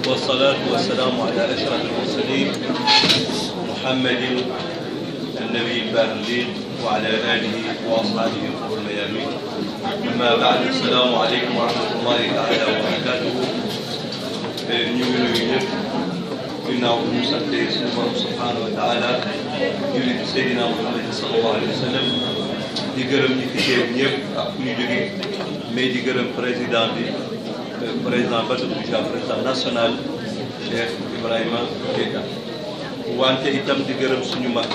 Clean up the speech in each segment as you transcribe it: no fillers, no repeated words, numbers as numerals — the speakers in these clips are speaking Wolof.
والصلاة والسلام على أشرف المرسلين محمد النبي البارلين وعلى آله وأصحابه الغر الميامين. أما بعد، السلام عليكم ورحمة الله تعالى وبركاته. ñu ngi nuyu ñëpp ginnaaw bu ñu sante suñu borom subhanahu wa taala julli ci Seydina Muhammad sallallahu alayhi wa sallam di gërëm ñi fi teew ñëpp ak fu ñu jógee, mais di gërëm président bi président Bassirou Dia, président national Cheikh Ibrahima Keita, wante itam di gërëm suñu mag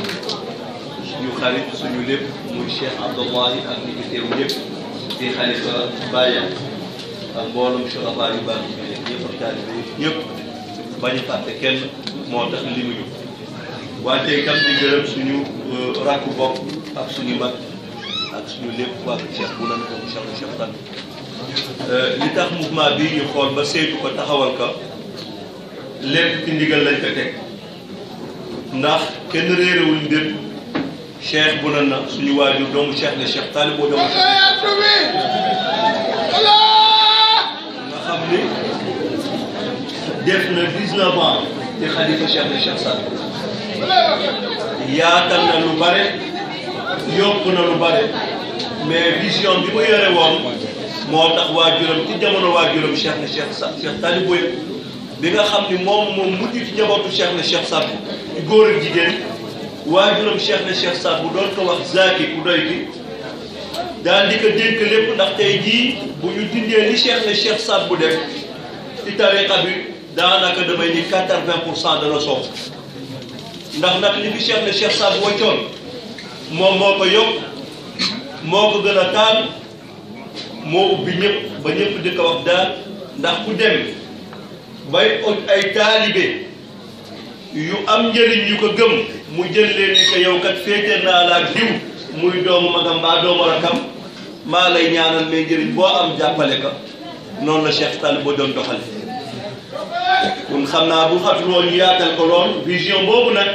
suñu xarit suñu lépp muy Cheikh Abdallahi ak ñi fi teew ñëpp di xalifa Baye ak mboolum surafa yu baax yi ñëpp ak taalibe ñëpp bañ a fàtte kenn moo tax li mu ñu wante itam di gërëm suñu rakku bopp ak suñu mag ak suñu lépp waa Cheikh bu nan ko Cheikh Tan li tax mouvement bi ñu xool ba saytu ko taxawal ko lépp ci ndigal lañ ko teg, ndax kenn réerewul mbir Cheikh bu nan na suñu waajur doomu Cheikh ne Cheikh Talib boo doomu def na 19 ans te xalifa Cheikh na Cheikh Saad yaatal na lu bare, yokk na lu bare, mais vision bi mu yore woon moo tax waajuram ci jamono waajuram Cheikh na Cheikh Talib Boye bi nga xam ni moom mujj ci njabootu Cheikh na Cheikh Saad ci góor ak jigéen, waajuram Cheikh na Cheikh Saad bu doon ko wax zaaki ku doy gi daal di ko dénk lépp, ndax tey jii bu ñu dindee li Cheikh na Cheikh Saad bu def ci tariqa bi daanaka damay ni 80% dana soof, ndax nag li fi Cheikh na Cheikh Saad waccoon moom moo ko yokk, moo ko gën a taal, moo ubbi ñëpp ba ñëpp di ko wax daal, ndax ku dem bay ut ay taalibe yu am njëriñ yu ko gëm mu jël leen ni ko yow kat féete naa la ak diw muy doomu magam mbaa doomu rakam, maa lay ñaanal mais njëriñ boo am jàppale ko. noonu la Cheikh Talib boo doon doxale. kon xam naa bu xatul woon ñu yaatal ko lool, vision boobu nag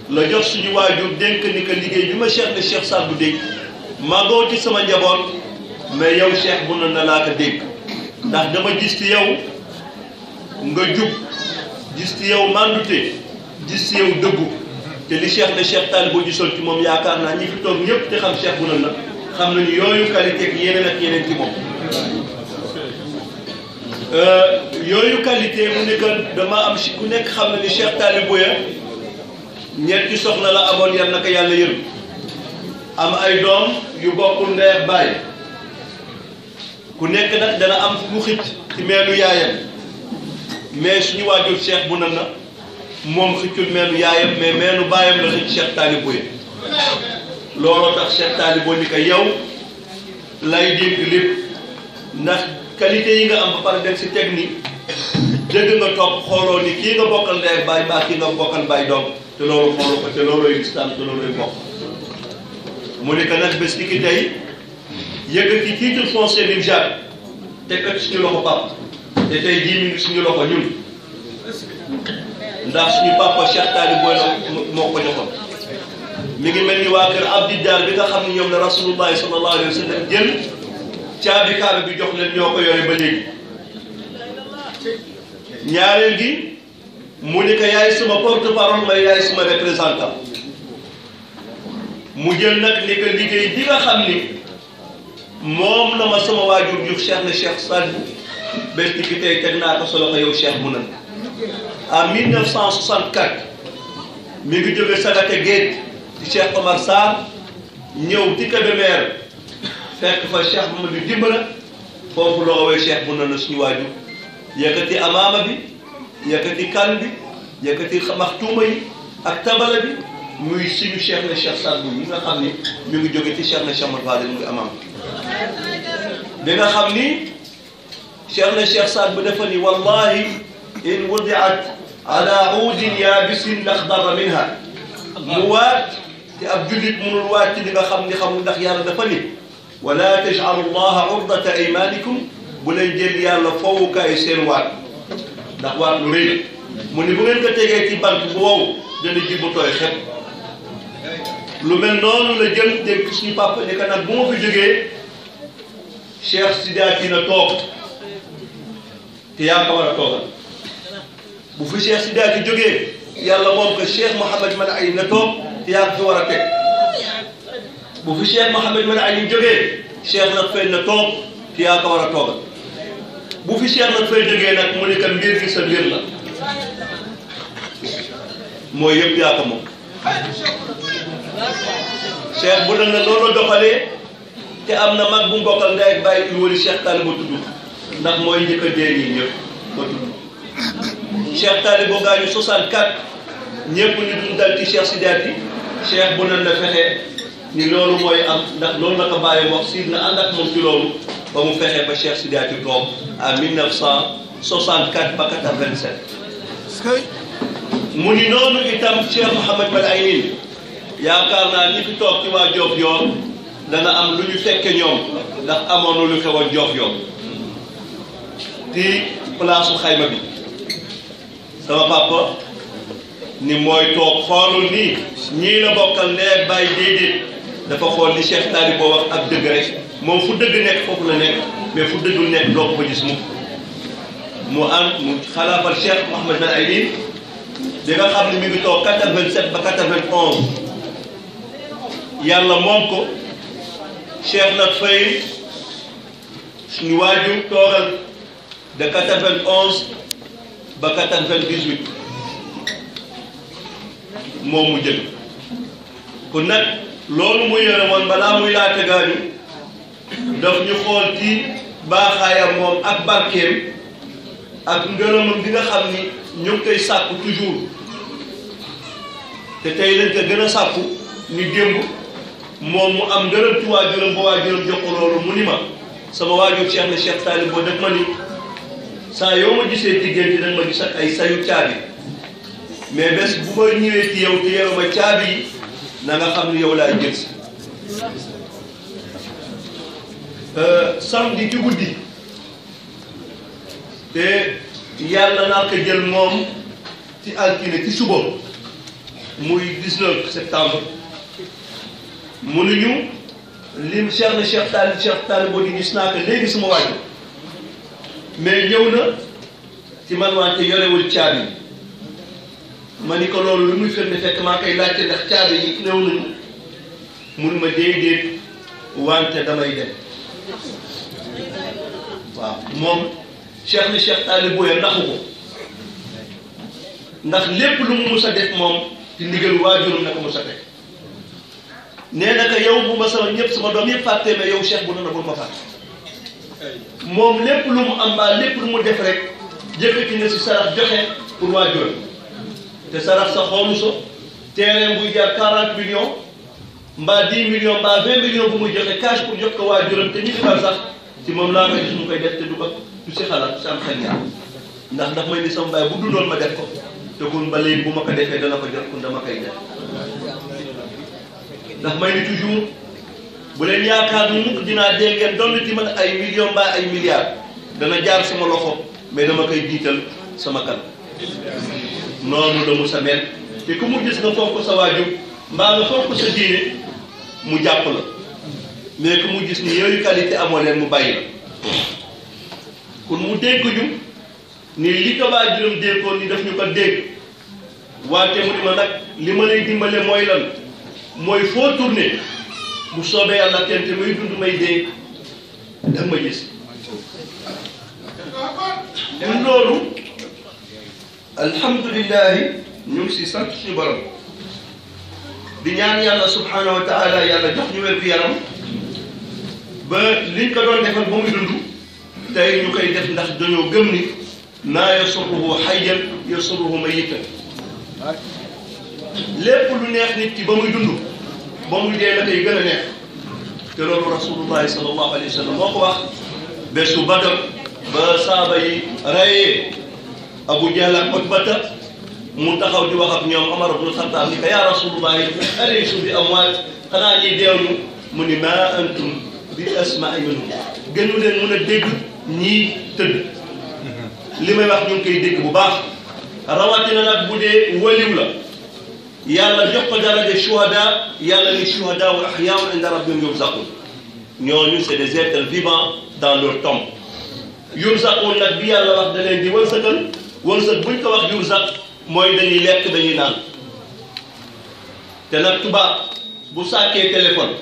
la jox suñu waajur dénk ni que liggéey bi ma Cheikh na Cheikh Saad bu dégg magoo ci sama njaboot, mais yow Cheikh bu na laa ko dégg, ndax dama gis ci yow nga jub, gis ci yow mandute, gis ci yow dëggu, te li Cheikh na Cheikh Talib boo gisoon ci moom yaakaar naa ñi fi toog ñëpp te xam Cheikh bu na xam nañu yooyu qualité ak yeneen ci moom. yooyu qualité mu ne que dama am si ku nekk xam na ni Cheikh Talib Boye ñetti soxna la amoon, yal na ko yàlla yërëm, am ay doom yu bokkul ndey ak baay, ku nekk nag dana am mu xicc ci meelu yaayam, mais suñu waajur Cheikh bu nan na moom xiccul meelu yaayam mais meelu baayam la xicc Cheikh Talib Boye. looloo tax Cheikh Talib Boye ni ko yow lay dégg lépp, ndax qualité yi nga am ba pare dem si technique dëgg nga topp xooloo ni kii nga bokkal ndey ak baay mbaa kii nga bokkal baay doom, te loolu xooloo ko, te loolooy lislam, te loolooy bokk. mu ne que nag bés ni ki tey yëkkati titre foncier bi Jacques teg ko suñu loxo papa, te tey jii mi ngi suñu loxo ñun, ndax suñu papa Cheikh Talib Boye moo ko joxoon. mi ngi mel ni waa kër Abdi Dar bi nga xam ne ñoom la Rasulullahi sallallahu alayhi wa sallam jël caabi kaaba bi jox leen, ñoo ko yore ba léegi. ñaareel gi mu ni ko yaay suma porte parole, may yaay suma représentant. mu jël nag ni ko liggéey bi nga xam ni moom la ma sama waajur jox Cheikh na Cheikh Saad bés ni ki tey teg naa ko sa loxo yow Cheikh bu nan. en 1964 mi ngi jóge Sagate Géej ci Cheikh Omar Sarr ñëw ci Kébémer fekk fa Cheikh Mamadou Dimbala, foofu la woowee Cheikh bu nan suñu waajur yëkkati amaama bi, yëkkati kan bi, yëkkati maxtuuma yi ak tabala bi, muy suñu Cheikh na Cheikh Saad bu yi nga xam ni ñu ngi jóge ci Cheikh na Cheikh Ahmad Fadel muy amaam bi nga xam ni Cheikh na Cheikh Saad bu dafa ni wallahi in wudiat ala uudin yaabisin laxdara minha. mu waat te ab jullit mënul waat ci li nga xam ni xamul, ndax yàlla dafa ni wala tajcalu llaha urdata aymanikum, bu leen jël yàlla fowukaay seen waat, ndax waat lu rëy la. mu ni bu ngeen ko tegee ci bant bu wow dana ji bu tooy xet. lu mel noonu la jël dégg suñu papa ne que nag bu ma fi jógee Cheikh Sidaati na toog te yaa ko war a toogal, bu fi Cheikh Sidaati jógee yàlla moom ko Cheikh Mouhamed Mahi na toog te yaa fi war a teg bu fi Cheikh Mouhamed Mahi jógee Cheikh nag fay na toog te yaa ko war a toogal bu fi Cheikh nag fay jógee nag mu ne kat mbir gi sa mbir la mooy yëpp yaa ko moom Cheikh bu dana loolu doxalee te am na mag bu mu bokkal ndey ak bàyyi il wali Cheikh Talibou tudd ndax mooy njëkk a dee ñii ñëpp ba tudd Cheikh Talibou gaañu 64 ñëpp ñu dund dal ci Cheikh Sidaati Cheikh bu nan la fexe ni loolu mooy am ndax loolu la ko bàyyi wax si na ànd ak moom ci loolu ba mu fexe ba Cheikh Sidaati toog en 1964 ba 87 mu ni noonu itam Cheikh Mouhamed Mahi yaakaar naa ñi fi toog ci waa Diofior dana am lu ñu fekke ñoom ndax amoon na lu xewoon Diofior ci place xayma bi sama papa ni mooy toog xoolul nii ñii la bokkal ndee bàyyi déedéet dafa xool li Cheikh Talibou wax ak dëgg rek moom fu dëgg nekk foofu la nekk mais fu dëggul nekk doo ko gis mu am mu xalaafal Cheikh Mouhamed Mahi di nga xam ne mi ngi toog 87 ba 91 yàlla moom ko Cheikh nag fay suñu waajur toogal de 91 ba 98 moom mu jël kon nag loolu mu yore woon balaa muy laata gaañu daf ñu xool ci baaxaayam moom ak barkeem ak ngërëmam bi nga xam ni ñu ngi koy sàkku toujours te tey lañ ko gën a sàkku ni démb moom mu am ngërëm ci waajuram ba waajuram jox ko loolu mu ni ma sama waajur Cheikh na Cheikh Talibou daf ma ni saa yoo ma gisee diggante danga ma gis ak ay sayu caabi mais bés bu ma ñëwee ci yow te yow ma caabi yi na nga xam ni yow laay jël si samedi ci guddi te yàlla naa ko jël moom ci altine ci suba muy 19 septembre mënuñu lim Cheikh na Cheikh Talibou di gis naa ko léegi suma waajur mais ñëw na ci man wante yorewul caabi ma ni ko loolu lu muy firnde fekk maa koy laajte ndax caabi yi néew nañu mun ma déedéet wante damay dem waaw moom Cheikh na Cheikh Talibou ya naxu ko ndax lépp lu mu mus a def moom ci ndigal waajurum na ko mus a teg nee na ko yow bu ma sama ñëpp sama doom yëpp fàttee mais yow Cheikh bu na bul ma fàtte moom lépp lu mu am mbaa lépp lu mu def rek jëkkati na si sarax joxe pour waajuram te sarax sa xoolu so terrain buy jaar 40 millions mbaa 10 millions mbaa 20 millions bu muy joxe cash pour jox ko waajuram te ñu defal sax ci moom laa koy gis mu koy def te du ko du si xalaat si am xel ñaar ndax daf may ni sama baay bu dundoon ma def ko te kun ba léegi bu ma ko defee dana ko jot kun dama koy def ndax may ni toujours bu leen yaakaar ni mukk dinaa dee ngeen doon ci man ay millions mbaa ay milliards dana jaar sama loxo mais dama koy jiital sama kan noonu la mu sa mel te ku mu gis nga fonk sa waajur mbaa nga fonk sa diine mu jàpp la mais ku mu gis ni yooyu qualité amoo leen mu bàyyi la kon mu dégg ñu ni li ko waajuram déggoon ni daf ñu ko dégg wante mu ni ma nag li ma lay dimbale mooy lan mooy foo tourné bu soobee yàlla kenn te muy dund may dégg da ma gis ñun loolu alhamdulilahi ñu ngi si sant suñu borom di ñaan yàlla subhanahu wa taala yàlla jox ñu wér gu yaram ba liñ ko doon defal ba muy dund tey ñu koy def ndax dañoo gëm ni naa yasurruhu hayyan yasurruhu mayyitan lépp lu neex nit ki ba muy dund ba muy dee la koy gën a neex te loolu rasulullahi sallallahu alayhi wa sallam moo ko wax bésu Badar ba saaba yi rayee Abu Jahl ak Utbata mu taxaw di wax ak ñoom Omar ibn Khattab ni ko yaa rasulullahi alaysu bi amwaat xanaa ñi deewnu mu ni maa antum bi asma'i minhum gënu leen mën a dégg ñii tëdd li may wax ñu ngi koy dégg bu baax rawatina nag bu dee waliw la yàlla jox ko daraja shuhada yàlla ni shuhada wa ahyaa'un inda rabbihim yurzaqun ñooñu c'est des êtres vivants dans leur tombe yurzaqun nag bi yàlla wax da leen di wërsëgal wërsëg buñ ko wax jur sax mooy dañuy lekk dañuy naan te nag tubaab bu sàkkee téléphone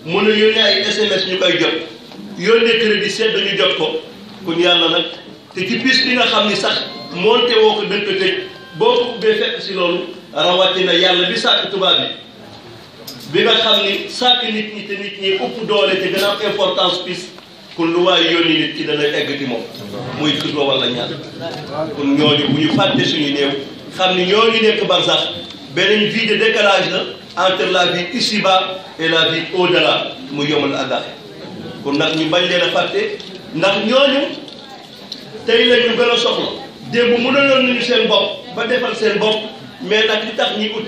mën a yónnee ay SMS ñu koy jot yónnee crédit seet dañu jot ko kon yàlla nag te ci bis bi nga xam ni sax monté woo ko dënk tëj boo ko ubbee fekk si loolu rawatina yàlla bi sàkk tubaab bi nga xam ni sàkk nit ñi te nit ñi ëpp doole te gën a am importance bis kon lu waaye yónni nit ki dana egg ci moom muy xutba wala ñaan kon ñooñu bu ñu fàtte suñu néew xam ni ñooñu nekk barsax beneen vie de décalage la entre la vie ici-bas et la vie au-delà mu yomal àllaaxira kon nag ñu bañ leen a fàtte ndax ñooñu tey la ñu gën a soxla démb mënaloon nañu seen bopp ba defal seen bopp mais nag li tax ñi ut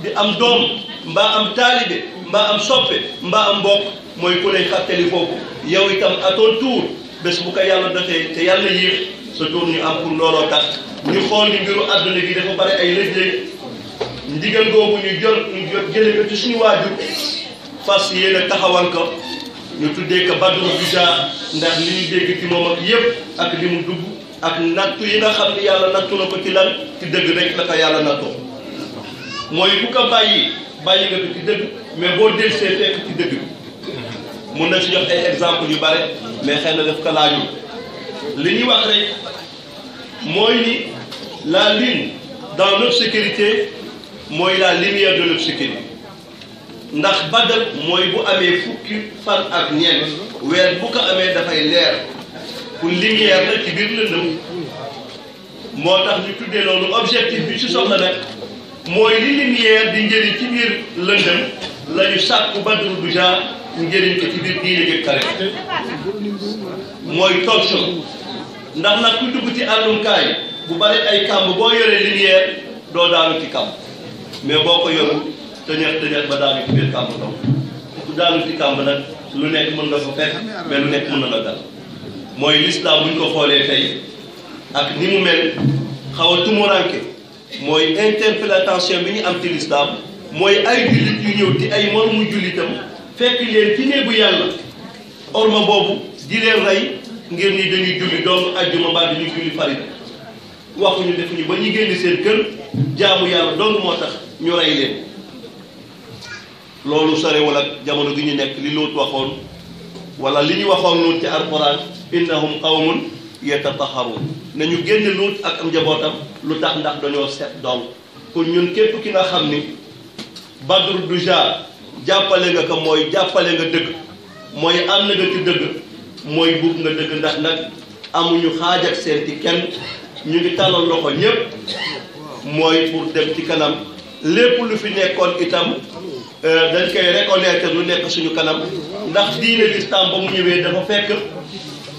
di am doom mbaa am taalibe mbaa am soppe mbaa am mbokk mooy ku lay fàttali foofu yow itam à ton tour bés bu ko yàlla defee te yàlla yéex sa tour ñu am pour looloo tax ñu xool ni mbiru àdduna bi dafa bari ay lëj-lëj ndigal googu ñu jële ko ci suñu waajur fas yéene taxawal ko ñu tuddee ko Badru Duja ndax li ñu dégg ci moom ak yëpp ak li mu dugg ak nattu yi nga xam ni yàlla nattu na ko ci lan ci dëgg rek la ko yàlla nattoo mooy bu ko bàyyi nga ko ci dëgg mais boo delsee fekk ci dëgg mun na si jox ay exemple yu bare mais xëy na daf ko laajul li ñuy wax rek mooy ni la lune dans l'obscurité mooy la lumière de l'obscurité ndax Badr mooy bu amee fukki fan ak ñeent weer bu ko amee dafay leer pour lumière la ci biir lëndëm moo tax ñu tuddee loolu objectif bi ci soxla nag mooy li lumière di njëriñ ci biir lëndëm la ñu sàkku Badru Duja njëriñ ko ci biir diine gi kare mooy talk show ndax nag ku dugg ci àllumkaay bu bari ay kàmb boo yoree lumière doo daanu ci kàmb mais boo ko yorul tëñeex ba daanu ci biir kàmb donc ku daanu ci kàmb nag lu nekk mën nga ko fekk mais lu nekk mën na la dal mooy l'islam bu ñu ko xoolee tey ak ni mu mel xaw a tumuranke mooy interprétation bi ñu am ci l'islam mooy ay jullit yu ñëw di ay moromu jullitam fekk leen ci néegu yàlla orma boobu di leen rey ngir ni dañuy julli doomu ajjuma mbaa dañuy julli farida waxuñu defuñu ba ñu génn seen kër jaamu yàlla dong moo tax ñu rey leen loolu sorewul ak jamono gi ñu nekk li Luut waxoon wala li ñu waxoon Luut ci alquran innahum qawmun yatataharuun nañu génn Luut ak am njabootam lu tax ndax dañoo set donc kon ñun képp ki nga xam ni Badru Duja jàppale nga ko mooy jàppale nga dëgg mooy am na nga ci dëgg mooy buub nga dëgg ndax nag amuñu xaaj ak seen ci kenn ñu ngi tàllal loxo ñépp mooy pour dem ci kanam lépp lu fi nekkoon itam dañ koy reconnaître lu nekk suñu kanam ndax diine l'islam ba mu ñëwee dafa fekk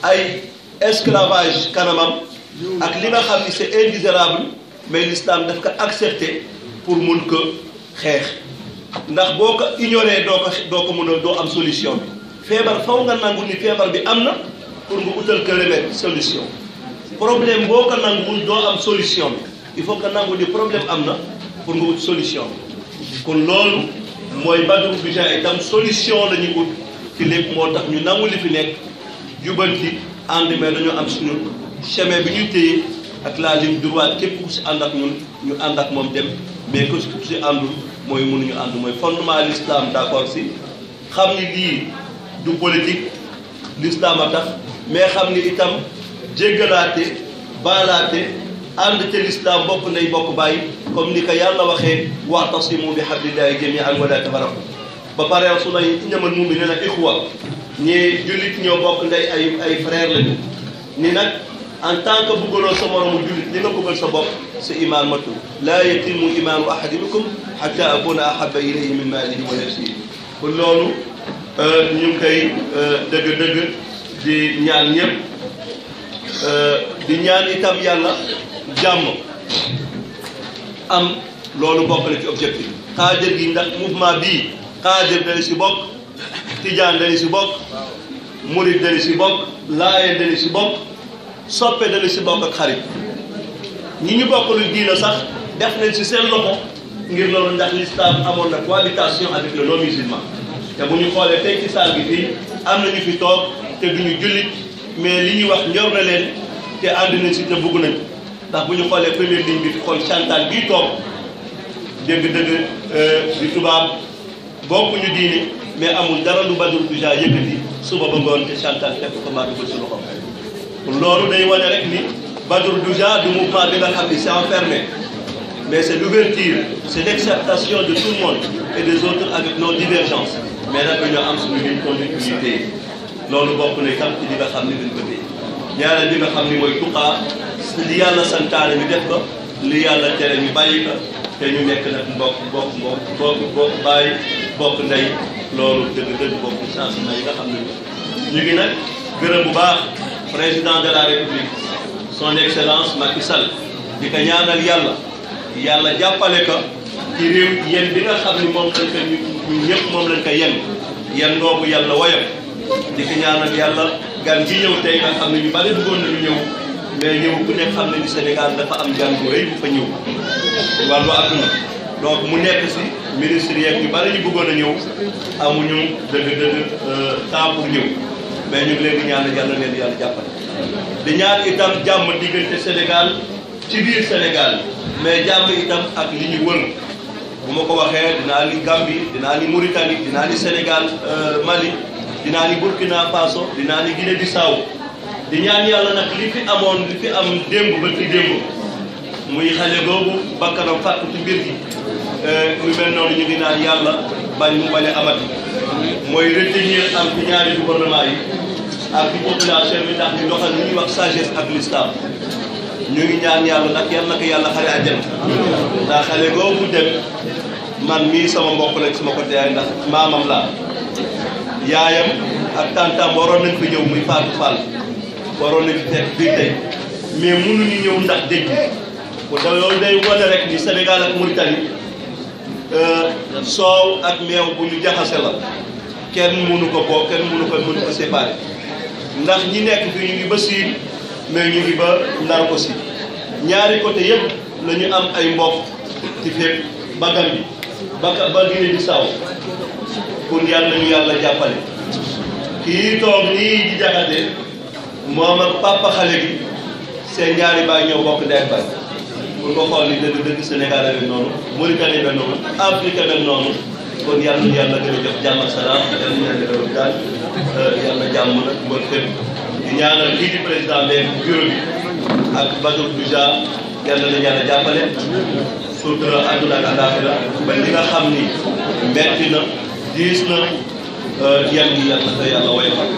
ay esclavage kanamam ak li nga xam ni c'est indésirable mais l'islam daf ko accepté pour mun ko xeex ndax boo ko ignoré doo ko mën a doo am solution bi feebar faw nga nangu ni feebar bi am na pour nga utal ko remède solution problème boo ko nanguwul doo am solution bi il faut que nangu ni problème am na pour nga ut solution bi kon loolu mooy Badru Duja itam solution la ñu ut ci lépp moo tax ñu nangu li fi nekk jubanti ànd mais dañoo am suñu chemin bi ñu téye ak la ligne droite képp ku si ànd ak ñun ñu ànd ak moom dem mais que ku si àndul mooy mënuñu ànd mooy fondement l'islam d'accord si xam ni lii du politique l'islam a tax mais xam ni itam jéggalaate baalaate ànd te l'islam bokk nay bokk bàyyi comme ni ko yàlla waxee wa'tasimu bi hablillahi jami'an wa la tafarraqu ba pare rasulullah innamal mu'minuna ikhwa ñi jullit ñoo bokk ndey ay frère lañu ni nag en tant que bëggaloo sa moromu jullit li nga bëggal sa bopp sa iman matul laa yatimu imaanu ahadikum hatta akuna ahabba ilayhi min maalihi wa nafsihi kon loolu ñu ngi koy dëgg-dëgg di ñaan ñëpp di ñaan itam yàlla jàmm am loolu bokk na ci objectif xaajar gi ndax mouvement bii xaajar dali si bokk tijaan dali si bokk murid dali si bokk laayeen dali si bokk soppe dali si bokk ak xarit ñi ñu bokk lu diina sax def nañ si seen loxo ngir loolu ndax l'islam amoon na cohabitation avec le non musulman te bu ñu xoolee tey ci saal gi fii am nañu fi toog te duñu jullit mais li ñuy wax ñor na leen te ànd nañ si te bëgg nañ ndax bu ñu xoolee première ligne bi xool Chantal bii toog dëgg-dëgg di tubaab bokkuñu diini mais amul dara lu Badru Duja yëkkati suba ba ngoon te Chantal fekk ko maa dugal si loxoom loolu day wane rek ni Badru Duja du mouvement bi nga xam ni c'est enfermé mais c'est l'ouverture c'est l'acceptation de tout le monde et des autres avec nos divergences mais nag dañoo am suñu ligne conduite loolu bokk na itam ci li nga xam ni dañ ko téye ñaareel bi nga xam ni mooy tuqaa li yàlla santaane ñu def ko li yàlla tere ñu bàyyi ko te ñu nekk nag bokk bàyyi bokk ndey loolu dëgg-dëgg bokk changement yi nga xam ne ñu ngi nag gërëm bu baax président de la république son excellence Macky Sall di ko ñaanal yàlla jàppale ko ci réew yéen bi nga xam ni moom lañ ko ñu ñëpp moom lañ ko yen ngoogu yàlla woyof di ko ñaanal yàlla gan gi ñëw tey nga xam ne ñu bari bëggoon nañu ñëw mais ñëw ku nekk xam ne ni Sénégal dafa am gan bu rëy bu fa ñëw wàllu àdduna donc mu nekk si ministre yeeg ñu bari ñu bëggoon a ñëw amuñu dëgg-dëgg temps pour ñëw mais ñu ngi leen di ñaanal yàlla jàppale di ñaan itam jàmm diggante Sénégal ci biir Sénégal mais jàmm itam ak li ñu wër bu ma ko waxee dinaa ni Gambie dinaa ni Mauritanie dinaa ni Sénégal Mali dinaa ni Burkina Faso dinaa ni Guinée Bissau di ñaan yàlla nag li fi am démb ba ci démb muy xale boobu bakkanam fàttu ci mbir gi lu mel noonu ñu ngi naan yàlla bañ mu bañ a amati mooy retenir am ci ñaari gouvernement yi ak ci population bi ndax ñu doxal li ñuy wax sagesse ak l'islam ñu ngi ñaan yàlla nag yal na ko yàlla xare àjjana ndax xale boobu dem man mii sama mbokk lañ sama côté yaay ndax maamam laa yaayam ak tantam waroon nañ fi ñëw muy Fatou Fall waroon nañ fi teg bii tey mais mënuñu ñëw ndax dëj bi da loolu day wane rek ni Sénégal ak Mauritanie soow ak meew bu ñu jaxase la kenn mënu ko bokk kenn mënu ko séparer ndax ñi nekk fi ñu ngi ba Siin mais ñu ngi ba Ndar aussi ñaari côté yëpp la ñu am ay mbokk ci fépp ba Gambie ba Guinée Bissau pour yàlla ñu yàlla jàppale kii toog nii di jaxate moom ak papa xale gi seen ñaari baay ñoo bokk ndey baay pour nga xool ni dëgg Sénégal mel noonu Mauritanie mel noonu Afrique mel noonu kon yàlla ñu yàlla gën a jox jàmm ak salaam yàlla ñu yàlla gën a daal yàlla jàmm nag mbër fépp di ñaanal lii di président beeg bureau bi ak Badru Duja yàlla na yàlla jàppale sutura àdduna ak àllaaxira ba li nga xam ni metti na diis na yan gi yàlla na ko yàlla woyofal